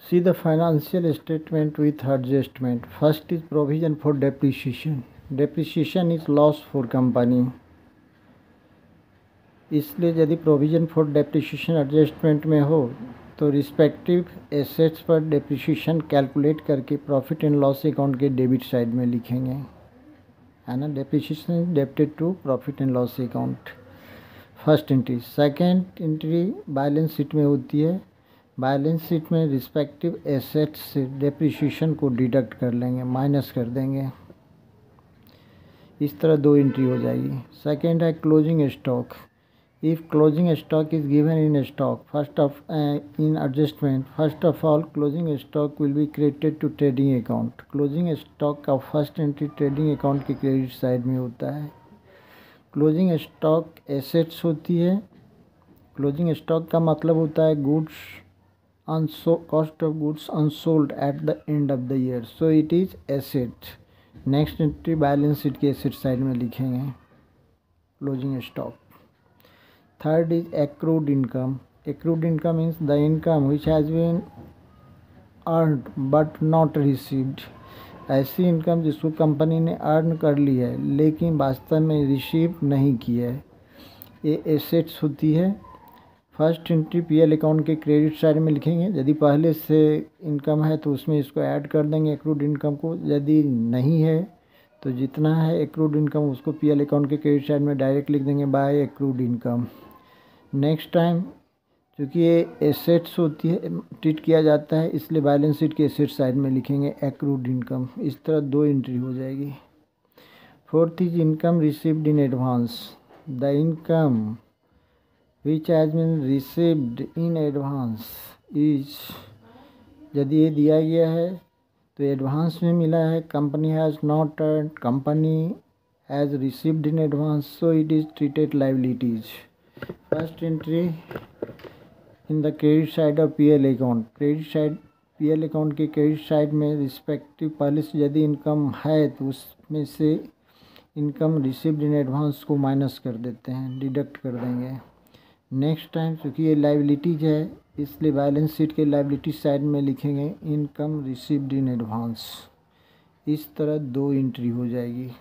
See the financial statement with adjustment. First is provision for depreciation. Depreciation is loss for company. इसलिए यदि provision for depreciation adjustment में हो तो respective assets पर depreciation calculate करके profit and loss account के debit side में लिखेंगे, है ना। Depreciation is debited to profit and loss account, first entry. Second entry balance sheet में होती है। बैलेंस शीट में रिस्पेक्टिव एसेट्स से डेप्रिसिएशन को डिडक्ट कर लेंगे, माइनस कर देंगे। इस तरह दो एंट्री हो जाएगी। सेकंड है closing stock. If closing stock is given in stock, in adjustment, first of all, closing stock will be credited to trading account. Closing stock का first entry trading account के credit side में होता है। Closing stock assets होती है। Closing stock का मतलब होता है cost of goods unsold at the end of the year, so it is asset. Next entry balance sheet के asset side में लिखेंगे closing stock. Third is accrued income. Accrued income means the income which has been earned but not received. ऐसी income जिसको company ने earn कर ली है लेकिन वास्तव में रिसीव नहीं की है, ये एसेट्स होती है। फर्स्ट एंट्री पीएल अकाउंट के क्रेडिट साइड में लिखेंगे। यदि पहले से इनकम है तो उसमें इसको ऐड कर देंगे एक्रूड इनकम को। यदि नहीं है तो जितना है एक्रूड इनकम उसको पीएल अकाउंट के क्रेडिट साइड में डायरेक्ट लिख देंगे by accrued income. Next time क्योंकि ये एसेट्स होती है ट्रीट किया जाता है, इसलिए बैलेंस शीट के एसेट साइड में लिखेंगे एक्रूड इनकम। इस तरह दो एंट्री हो जाएगी। Fourth is income received in advance. The income which has been received in advance is, यदि ये दिया गया है तो एडवांस में मिला है, company has not earn, company has received in advance, so it is treated liabilities. First entry in the credit side of PL account. Credit side PL account के क्रेडिट साइड में रिस्पेक्टिव पहले से यदि income है तो उसमें से income received in advance को माइनस कर देते हैं, डिडक्ट कर देंगे। नेक्स्ट टाइम क्योंकि ये लाइबिलिटीज है इसलिए बैलेंस शीट के लाइबिलिटी साइड में लिखेंगे इनकम रिसीव्ड इन एडवांस। इस तरह दो एंट्री हो जाएगी।